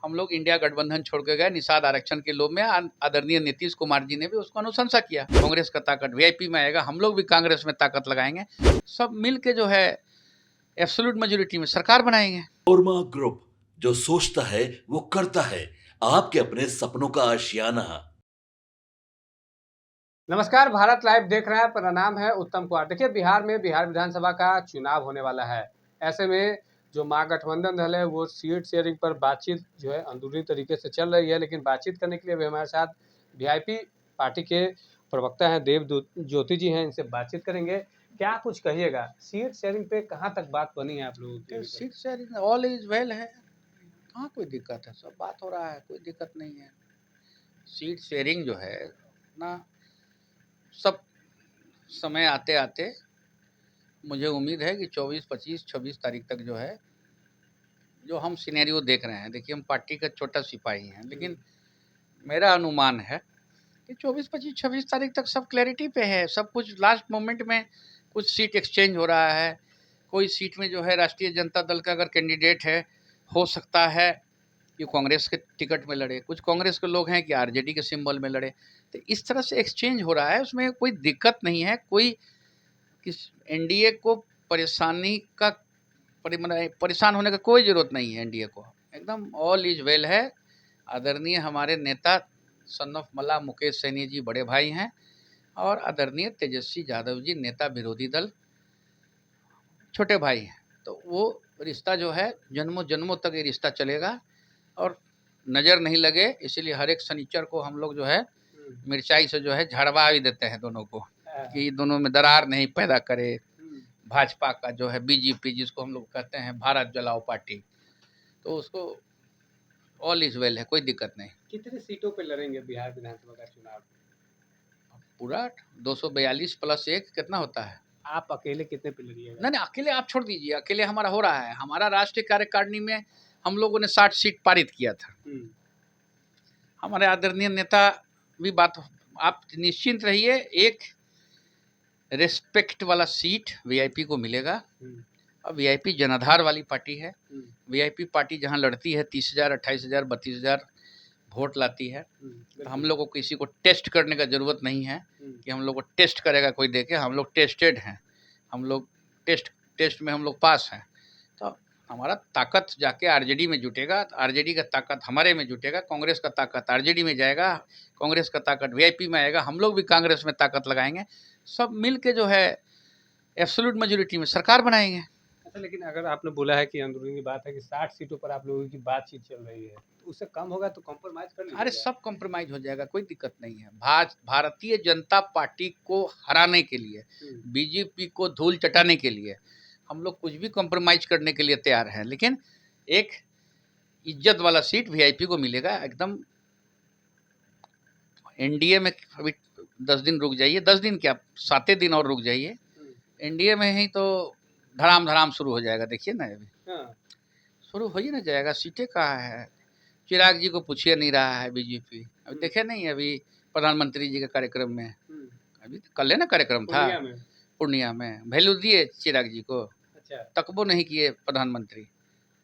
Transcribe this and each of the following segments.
हम लोग इंडिया गठबंधन छोड़ के गए निषाद आरक्षण के लोभ में। आदरणीय नीतीश कुमार जी ने भी उसको अनुशंसा किया। कांग्रेस का ताकत वीआईपी में आएगा, हम लोग भी कांग्रेस में ताकत लगाएंगे, सब मिल के जो है एब्सोल्यूट मेजोरिटी में सरकार बनाएंगे। ओरमा ग्रुप, जो सोचता है वो करता है, आपके अपने सपनों का आशियाना। नमस्कार, भारत लाइव देख रहे हैं। मेरा नाम है उत्तम कुमार। देखिए, बिहार में बिहार विधानसभा का चुनाव होने वाला है। ऐसे में जो महागठबंधन दल है वो सीट शेयरिंग पर बातचीत जो है अंदरूनी तरीके से चल रही है। लेकिन बातचीत करने के लिए अभी हमारे साथ वीआईपी पार्टी के प्रवक्ता हैं देव ज्योति जी हैं, इनसे बातचीत करेंगे। क्या कुछ कहिएगा, सीट शेयरिंग पे कहाँ तक बात बनी है आप लोगों की? Seat sharing all is well है, कहाँ कोई दिक्कत है, सब बात हो रहा है, कोई दिक्कत नहीं है। सीट शेयरिंग जो है ना, सब समय आते आते मुझे उम्मीद है कि 24, 25, 26 तारीख तक जो है, जो हम सिनेरियो देख रहे हैं, देखिए हम पार्टी का छोटा सिपाही हैं, लेकिन मेरा अनुमान है कि 24, 25, 26 तारीख तक सब क्लैरिटी पे है। सब कुछ लास्ट मोमेंट में कुछ सीट एक्सचेंज हो रहा है। कोई सीट में जो है राष्ट्रीय जनता दल का अगर कैंडिडेट है, हो सकता है कि कांग्रेस के टिकट में लड़े, कुछ कांग्रेस के लोग हैं कि आरजेडी के सिंबल में लड़े। तो इस तरह से एक्सचेंज हो रहा है, उसमें कोई दिक्कत नहीं है। कोई किस एनडीए को परेशानी का परेशान होने का कोई ज़रूरत नहीं है। एनडीए को एकदम ऑल इज वेल है। आदरणीय हमारे नेता सन ऑफ मल्ला मुकेश सैनी जी बड़े भाई हैं, और आदरणीय तेजस्वी यादव जी नेता विरोधी दल छोटे भाई हैं। तो वो रिश्ता जो है जन्मों जन्मों तक ये रिश्ता चलेगा और नज़र नहीं लगे, इसीलिए हर एक शनिचर को हम लोग जो है मिर्चाई से जो है झड़वा भी देते हैं दोनों को, कि दोनों में दरार नहीं पैदा करे। भाजपा का जो है बीजेपी, जिसको हम लोग कहते हैं भारत जलाओ पार्टी, तो उसको ऑल इज वेल है, कोई दिक्कत नहीं। कितनी सीटों पे लड़ेंगे बिहार विधानसभा का चुनाव? पूरा 242 + 1 कितना होता है? आप अकेले कितने पे लड़िएगा? नहीं, अकेले आप छोड़ दीजिए, अकेले हमारा हो रहा है। हमारा राष्ट्रीय कार्यकारिणी में हम लोगों ने 60 सीट पारित किया था। हमारे आदरणीय नेता भी बात, आप निश्चिंत रहिए, एक रेस्पेक्ट वाला सीट वीआईपी को मिलेगा। अब वीआईपी जनाधार वाली पार्टी है। वीआईपी पार्टी जहां लड़ती है 30,000, 28,000, 32,000 वोट लाती है। तो हम लोग को किसी को टेस्ट करने का ज़रूरत नहीं है कि हम लोग को टेस्ट करेगा कोई देखे। हम लोग टेस्टेड हैं, हम लोग टेस्ट में हम लोग पास हैं। तो हमारा ताकत जाके आरजेडी में जुटेगा, आरजेडी का ताकत हमारे में जुटेगा, कांग्रेस का ताकत आरजेडी में जाएगा, कांग्रेस का ताकत वीआईपी में आएगा, हम लोग भी कांग्रेस में ताकत लगाएंगे, सब मिल के जो है एब्सोल्यूट मेजोरिटी में सरकार बनाएंगे। अच्छा, लेकिन अगर आपने बोला है कि अंदरूनी बात है कि 60 सीटों पर आप लोगों की बातचीत चल रही है, तो उससे कम होगा तो कॉम्प्रोमाइज कर लीजिएगा। अरे सब कॉम्प्रोमाइज हो जाएगा, कोई दिक्कत नहीं है। भारतीय जनता पार्टी को हराने के लिए, बीजेपी को धूल चटाने के लिए हम लोग कुछ भी कॉम्प्रोमाइज करने के लिए तैयार हैं। लेकिन एक इज्जत वाला सीट वीआईपी को मिलेगा एकदम। एनडीए में अभी 10 दिन रुक जाइए, 10 दिन क्या 7 दिन और रुक जाइए, एनडीए में ही तो धड़ाम धड़ाम शुरू हो जाएगा। देखिए ना, अभी शुरू हो ही ना जाएगा। सीटें कहाँ है? चिराग जी को पूछिए, नहीं रहा है बीजेपी। अभी देखे नहीं, अभी प्रधानमंत्री जी के कार्यक्रम में, अभी कल है ना कार्यक्रम था पूर्णिया में, वैल्यू दिए चिराग जी को? अच्छा, तकबो नहीं किए प्रधानमंत्री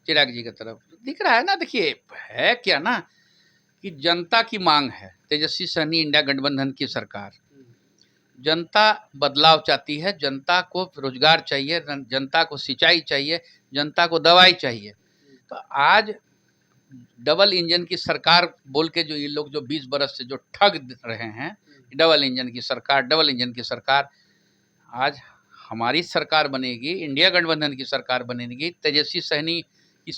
चिराग जी की तरफ। दिख रहा है ना, देखिए है क्या ना कि जनता की मांग है तेजस्वी सहनी इंडिया गठबंधन की सरकार। जनता बदलाव चाहती है, जनता को रोजगार चाहिए, जनता को सिंचाई चाहिए, जनता को दवाई चाहिए। तो आज डबल इंजन की सरकार बोल के जो ये लोग जो 20 बरस से जो ठग रहे हैं, डबल इंजन की सरकार, डबल इंजन की सरकार, आज हमारी सरकार बनेगी, इंडिया गठबंधन की सरकार बनेगी, तेजस्वी सहनी की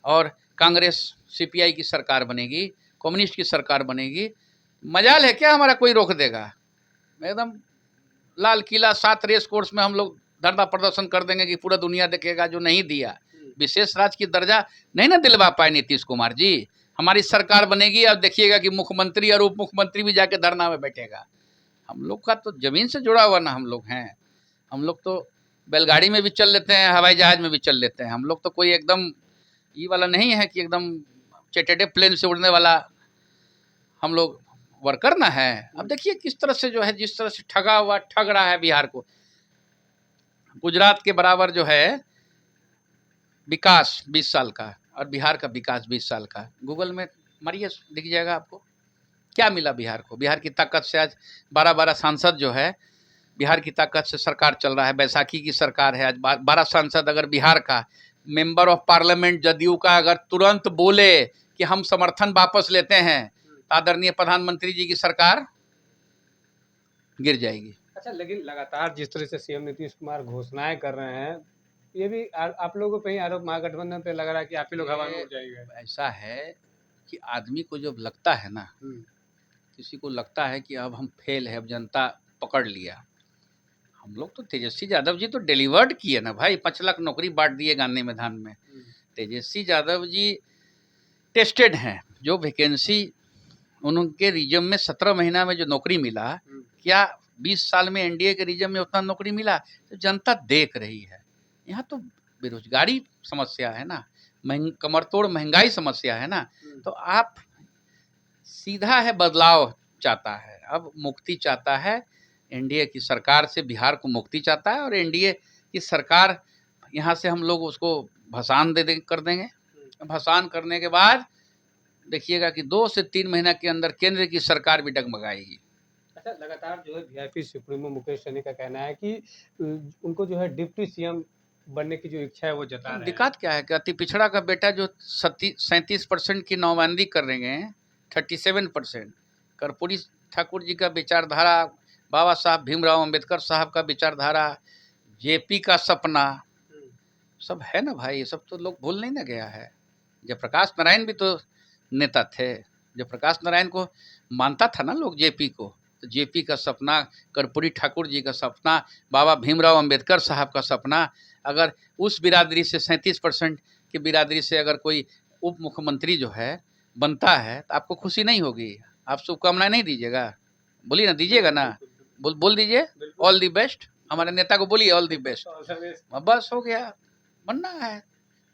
और कांग्रेस सीपीआई की सरकार बनेगी, कम्युनिस्ट की सरकार बनेगी। मजाल है क्या हमारा कोई रोक देगा? एकदम लाल किला 7 रेस कोर्स में हम लोग धरना प्रदर्शन कर देंगे कि पूरा दुनिया देखेगा। जो नहीं दिया, विशेष राज्य की दर्जा नहीं ना दिलवा पाए नीतीश कुमार जी। हमारी सरकार बनेगी, अब देखिएगा कि मुख्यमंत्री और उप मुख्यमंत्री भी जाके धरना में बैठेगा। हम लोग का तो जमीन से जुड़ा हुआ ना हम लोग हैं। हम लोग तो बैलगाड़ी में भी चल लेते हैं, हवाई जहाज में भी चल लेते हैं। हम लोग तो कोई एकदम ये वाला नहीं है कि एकदम चेटेडे प्लेन से उड़ने वाला हम लोग वर्कर ना है। अब देखिए किस तरह से जो है, जिस तरह से ठग रहा है बिहार को। गुजरात के बराबर जो है विकास 20 साल का, और बिहार का विकास 20 साल का। गूगल में मारिए, दिख जाएगा आपको क्या मिला बिहार को। बिहार की ताकत से आज 12-12 सांसद जो है, बिहार की ताकत से सरकार चल रहा है। बैसाखी की सरकार है, आज 12 सांसद अगर बिहार का मेंबर ऑफ पार्लियामेंट जदयू का अगर तुरंत बोले कि हम समर्थन वापस लेते हैं, तो आदरणीय प्रधानमंत्री जी की सरकार गिर जाएगी। अच्छा, लेकिन लगातार जिस तरह से सीएम नीतीश कुमार घोषणाएं कर रहे हैं, ये भी आप लोगों पे ही आरोप महागठबंधन पे लग रहा है कि आप ही लोग हवा में उड़ जाएंगे। ऐसा है कि आदमी को जब लगता है ना, किसी को लगता है कि अब हम फेल है, अब जनता पकड़ लिया। हम लोग तो तेजस्वी यादव जी तो डिलीवर्ड किए ना भाई, 5 लाख नौकरी बांट दिए गांधी मैदान में। तेजस्वी यादव जी टेस्टेड हैं। जो वैकेंसी उनके रीजन में 17 महीना में जो नौकरी मिला, क्या 20 साल में एनडीए के रीजन में उतना नौकरी मिला? तो जनता देख रही है। यहाँ तो बेरोजगारी समस्या है ना, कमर तोड़ महंगाई समस्या है ना। तो आप सीधा है, बदलाव चाहता है, अब मुक्ति चाहता है। एनडीए की सरकार से बिहार को मुक्ति चाहता है, और एनडीए की सरकार यहाँ से हम लोग उसको भसान कर देंगे। भसान करने के बाद देखिएगा कि 2 से 3 महीना के अंदर केंद्र की सरकार भी डगमगाएगी। अच्छा, लगातार जो है वीआईपी सुप्रीमो मुकेश सहनी का कहना है कि उनको जो है डिप्टी सीएम बनने की जो इच्छा है वो जता रहे हैं। दिक्कत क्या है कि अति पिछड़ा का बेटा जो 37% की नौबंदी कर रहे हैं, 37%। कर्पूरी ठाकुर जी का विचारधारा, बाबा साहब भीमराव अंबेडकर साहब का विचारधारा, जेपी का सपना, सब है ना भाई। ये सब तो लोग भूल नहीं ना गया है। जयप्रकाश नारायण भी तो नेता थे। जयप्रकाश नारायण को मानता था ना लोग, जेपी को। तो जेपी का सपना, कर्पूरी ठाकुर जी का सपना, बाबा भीमराव अंबेडकर साहब का सपना, अगर उस बिरादरी से 37% की बिरादरी से अगर कोई उप मुख्यमंत्री जो है बनता है, तो आपको खुशी नहीं होगी? आप शुभकामनाएं नहीं दीजिएगा? बोलिए ना, दीजिएगा ना? बोल दीजिए ऑल दी बेस्ट। हमारे नेता को बोलिए ऑल दी बेस्ट। बस हो गया, बनना है,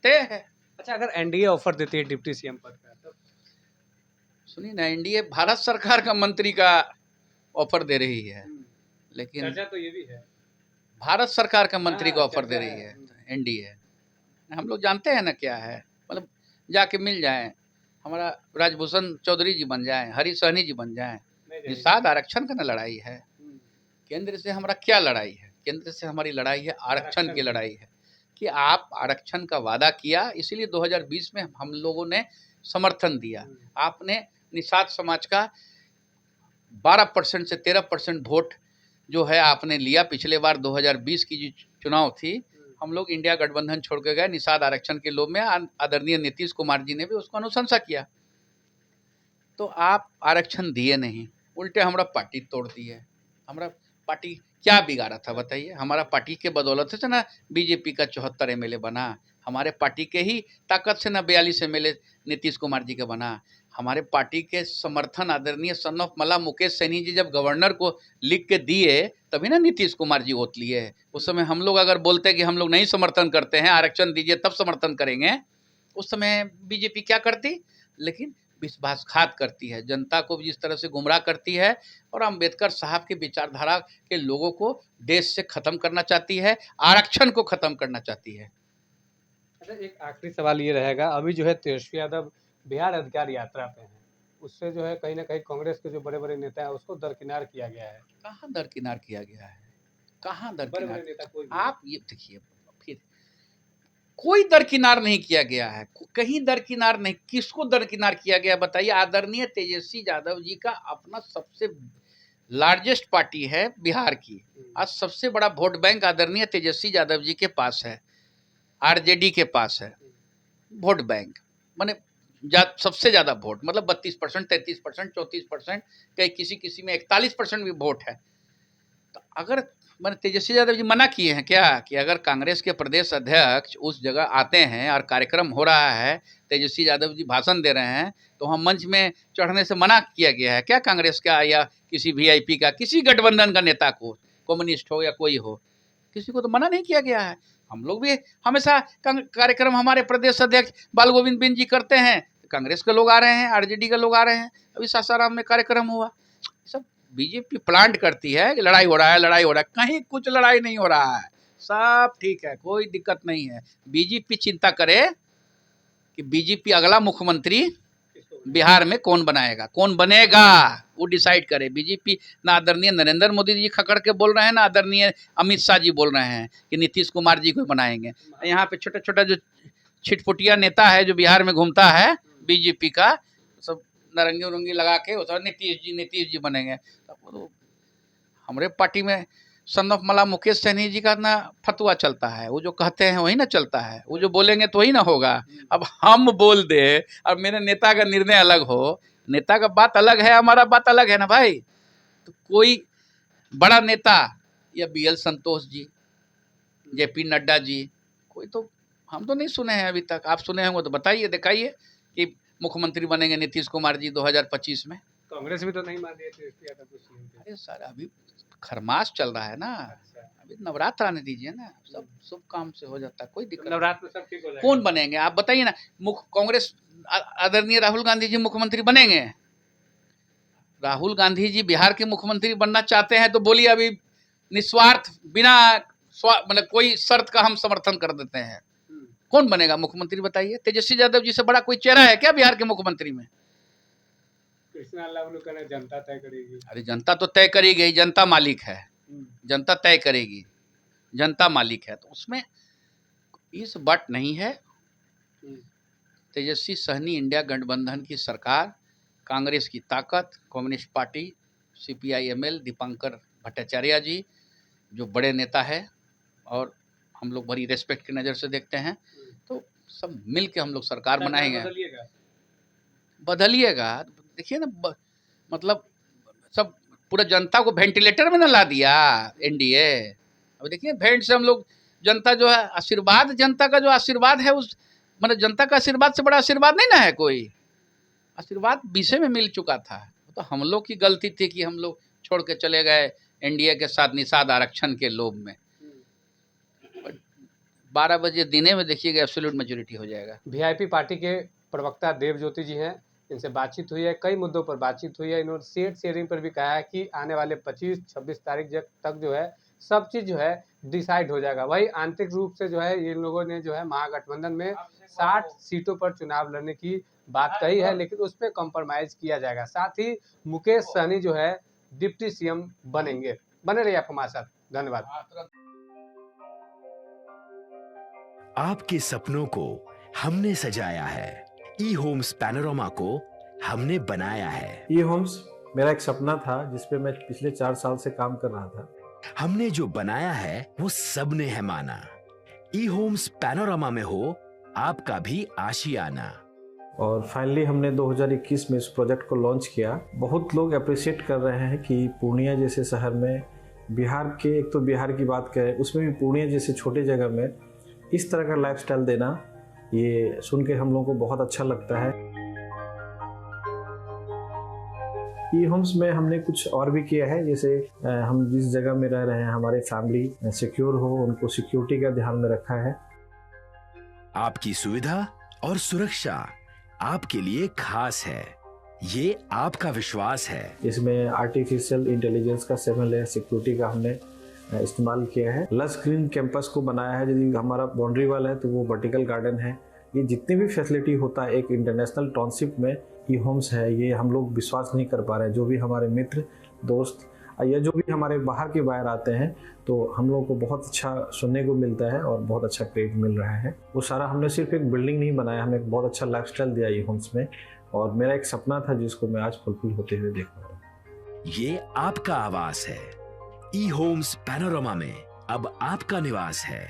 तय है। अच्छा, अगर एनडीए ऑफर देती है डिप्टी सीएम पद का, तो सुनिए ना, एनडीए भारत सरकार का मंत्री का ऑफर दे रही है, लेकिन चर्चा तो ये भी है भारत सरकार का मंत्री को ऑफर दे चर्चा रही है एनडीए। हम लोग जानते हैं ना क्या है, मतलब जाके मिल जाए, हमारा राजभूषण चौधरी जी बन जाए, हरी सहनी जी बन जाए। निषाद आरक्षण का ना लड़ाई है, केंद्र से हमारा क्या लड़ाई है? केंद्र से हमारी लड़ाई है आरक्षण की लड़ाई है कि आप आरक्षण का वादा किया, इसीलिए 2020 में हम लोगों ने समर्थन दिया। आपने निषाद समाज का 12% से 13% वोट जो है आपने लिया। पिछले बार 2020 की जो चुनाव थी, हम लोग इंडिया गठबंधन छोड़ के गए निषाद आरक्षण के लोभ में। आदरणीय नीतीश कुमार जी ने भी उसको अनुशंसा किया। तो आप आरक्षण दिए नहीं, उल्टे हमारा पार्टी तोड़ दी है। हमारा पार्टी क्या बिगाड़ा था बताइए? हमारा पार्टी के बदौलत से ना बीजेपी का 74 एमएलए बना। हमारे पार्टी के ही ताकत से ना 42 एमएलए नीतीश कुमार जी का बना। हमारे पार्टी के समर्थन आदरणीय सन ऑफ मला मुकेश सहनी जी जब गवर्नर को लिख के दिए, तभी ना नीतीश कुमार जी वोट लिए। उस समय हम लोग अगर बोलते कि हम लोग नहीं समर्थन करते हैं, आरक्षण दीजिए तब समर्थन करेंगे, उस समय बीजेपी क्या करती? लेकिन विश्वासघात करती है, जनता को जिस तरह से गुमराह करती है, और अंबेडकर साहब की विचारधारा के लोगों को देश से खत्म करना चाहती है, आरक्षण को खत्म करना चाहती है। अच्छा, एक आखिरी सवाल ये रहेगा, अभी जो है तेजस्वी यादव बिहार अधिकार यात्रा पे हैं, उससे जो है कहीं ना कहीं कांग्रेस के जो बड़े बड़े नेता हैं उसको दरकिनार किया गया है। कहाँ दरकिनार किया गया है? कहाँ बड़े दरकिनार? बड़े नेता कोई आप ये देखिए, फिर कोई दरकिनार नहीं किया गया है, कहीं दरकिनार नहीं। किसको दरकिनार किया गया बताइए? आदरणीय तेजस्वी यादव जी का अपना सबसे लार्जेस्ट पार्टी है बिहार की। आज सबसे बड़ा वोट बैंक आदरणीय तेजस्वी यादव जी के पास है, आरजेडी के पास है वोट बैंक। माने सबसे ज़्यादा वोट, मतलब 32%, 33%, 34%, कहीं किसी किसी में 41% भी वोट है। तो अगर मैंने तेजस्वी यादव जी मना किए हैं क्या कि अगर कांग्रेस के प्रदेश अध्यक्ष उस जगह आते हैं और कार्यक्रम हो रहा है, तेजस्वी यादव जी भाषण दे रहे हैं, तो हम मंच में चढ़ने से मना किया गया है क्या कांग्रेस का या किसी वीआईपी का, किसी गठबंधन का नेता को, कम्युनिस्ट हो या कोई हो, किसी को तो मना नहीं किया गया है। हम लोग भी हमेशा कार्यक्रम हमारे प्रदेश अध्यक्ष बाल गोविंद बिंद जी करते हैं, कांग्रेस के लोग आ रहे हैं, आरजेडी के लोग आ रहे हैं। अभी सासाराम में कार्यक्रम हुआ। सब बीजेपी प्लांट करती है कि लड़ाई हो रहा है, लड़ाई हो रहा है। कहीं कुछ लड़ाई नहीं हो रहा है, सब ठीक है, कोई दिक्कत नहीं है। बीजेपी चिंता करे कि बीजेपी अगला मुख्यमंत्री बिहार में कौन बनाएगा, कौन बनेगा वो डिसाइड करे। बीजेपी ना आदरणीय नरेंद्र मोदी जी खकड़ के बोल रहे हैं, ना आदरणीय अमित शाह जी बोल रहे हैं कि नीतीश कुमार जी को बनाएंगे। यहाँ पे छोटा छोटा जो छिटपुटिया नेता है जो बिहार में घूमता है बीजेपी का, सब नारंगी उरंगी लगा के वो नीतीश जी बनेंगे। तो हमारे पार्टी में सन ऑफ मला मुकेश सहनी जी का ना फतवा चलता है, वो जो कहते हैं वही ना चलता है, वो जो बोलेंगे तो वही ना होगा। अब हम बोल दे और मेरे नेता का निर्णय अलग हो, नेता का बात अलग है, हमारा बात अलग है ना भाई। तो कोई बड़ा नेता या BL संतोष जी, JP नड्डा जी, कोई तो हम तो नहीं सुने हैं अभी तक। आप सुने होंगे तो बताइए, दिखाइए कि मुख्यमंत्री बनेंगे नीतीश कुमार जी 2025 में। कांग्रेस भी तो नहीं मान रही थी अरे सर अभी खरमास चल रहा है ना, अभी नवरात्र आने दीजिए ना, सब शुभ काम से हो जाता है, कोई दिक्कत नहीं। नवरात्र में सब ठीक हो जाएगा। कौन बनेंगे आप बताइए ना। कांग्रेस आदरणीय राहुल गांधी जी मुख्यमंत्री बनेंगे। राहुल गांधी जी बिहार के मुख्यमंत्री बनना चाहते हैं तो बोलिए, अभी निस्वार्थ बिना मतलब कोई शर्त का हम समर्थन कर देते हैं। कौन बनेगा मुख्यमंत्री बताइए। तेजस्वी यादव जी से बड़ा कोई चेहरा है क्या बिहार के मुख्यमंत्री में? जनता तय करेगी। अरे जनता तो तय करेगी, जनता मालिक है, जनता तय करेगी, जनता मालिक है, तो उसमें इस बट नहीं है। तेजस्वी सहनी इंडिया गठबंधन की सरकार, कांग्रेस की ताकत, communist party, CPI-ML Dipankar Bhattacharya ji जो बड़े नेता है और हम लोग बड़ी रेस्पेक्ट की नज़र से देखते हैं, तो सब मिल के हम लोग सरकार बनाएंगे। बदलिएगा देखिए ना, मतलब सब पूरा जनता को वेंटिलेटर में ना ला दिया NDA। अब देखिए भेंट से हम लोग जनता जो है आशीर्वाद, जनता का जो आशीर्वाद है उस मतलब जनता का आशीर्वाद से बड़ा आशीर्वाद नहीं ना है कोई। आशीर्वाद बीसे में मिल चुका था, तो हम लोग की गलती थी कि हम लोग छोड़ के चले गए NDA के साथ निषाद आरक्षण के लोभ में। 12 बजे दिने में देखिएगा एब्सोल्यूट मेजोरिटी हो जाएगा। VIP पार्टी के प्रवक्ता देवज्योति जी हैं, इनसे बातचीत हुई है, कई मुद्दों पर बातचीत हुई है। इन्होंने सीट शेयरिंग पर भी कहा है कि आने वाले 25-26 तारीख तक जो है सब चीज जो है डिसाइड हो जाएगा। वही आंतरिक रूप से जो है इन लोगों ने जो है महागठबंधन में 60 सीटों पर चुनाव लड़ने की बात कही है, लेकिन उस पर कॉम्प्रोमाइज किया जाएगा। साथ ही मुकेश सहनी जो है डिप्टी CM बनेंगे। बने रहिए आप हमारे साथ, धन्यवाद। आपके सपनों को हमने सजाया है, E-Homes पैनोरमा को हमने बनाया है। E-Homes मेरा एक सपना था जिसपे मैं पिछले 4 साल से काम कर रहा था। हमने जो बनाया है वो सबने है माना। E-Homes पैनोरमा में हो आपका भी आशियाना। और फाइनली हमने 2021 में इस प्रोजेक्ट को लॉन्च किया। बहुत लोग अप्रिशिएट कर रहे हैं कि पूर्णिया जैसे शहर में, बिहार के, एक तो बिहार की बात करें उसमें भी पूर्णिया जैसे छोटे जगह में इस तरह का लाइफस्टाइल देना, ये सुन के हम लोगों को बहुत अच्छा लगता है। E-Homes में हमने कुछ और भी किया है, जैसे हम जिस जगह में रह रहे हैं हमारे फैमिली सिक्योर हो, उनको सिक्योरिटी का ध्यान में रखा है। आपकी सुविधा और सुरक्षा आपके लिए खास है, ये आपका विश्वास है। इसमें आर्टिफिशियल इंटेलिजेंस का 7 लेयर सिक्योरिटी का हमने इस्तेमाल किया है। लस ग्रीन कैंपस को बनाया है। यदि हमारा बाउंड्री वाल है तो वो वर्टिकल गार्डन है। ये जितनी भी फैसिलिटी होता है एक इंटरनेशनल टाउनशिप में E-Homes है, ये हम लोग विश्वास नहीं कर पा रहे हैं। जो भी हमारे मित्र दोस्त या जो भी हमारे बाहर के बाहर आते हैं तो हम लोग को बहुत अच्छा सुनने को मिलता है और बहुत अच्छा क्रेडिट मिल रहा है। वो सारा हमने सिर्फ एक बिल्डिंग नहीं बनाया, हमें एक बहुत अच्छा लाइफस्टाइल दिया E-Homes में, और मेरा एक सपना था जिसको मैं आज फुलफिल होते हुए देख रहा हूँ। ये आपका आवास है। E-Homes पैनोरमा में अब आपका निवास है।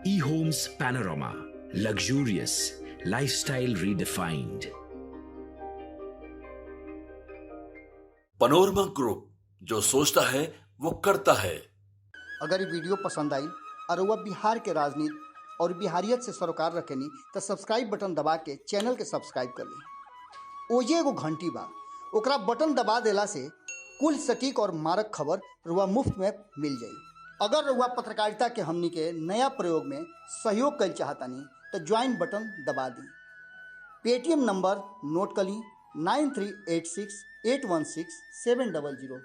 E-Homes panorama, luxurious lifestyle redefined. Panorama group, जो सोचता है वो करता है। अगर ये वीडियो पसंद आई और वह बिहार के राजनीति और बिहारियत से सरोकार रखेनी तो सब्सक्राइब बटन दबा के चैनल के सब्सक्राइब कर ली। ओजे एगो घंटी बा, ओकरा बटन दबा देला से कुल सटीक और मारक खबर रुआ मुफ्त में मिल जाई। अगर रुआ पत्रकारिता के हमनी के नया प्रयोग में सहयोग कर चाहतानी तो ज्वाइन बटन दबा दी। पेटीएम नंबर नोट कर ली 9386816700।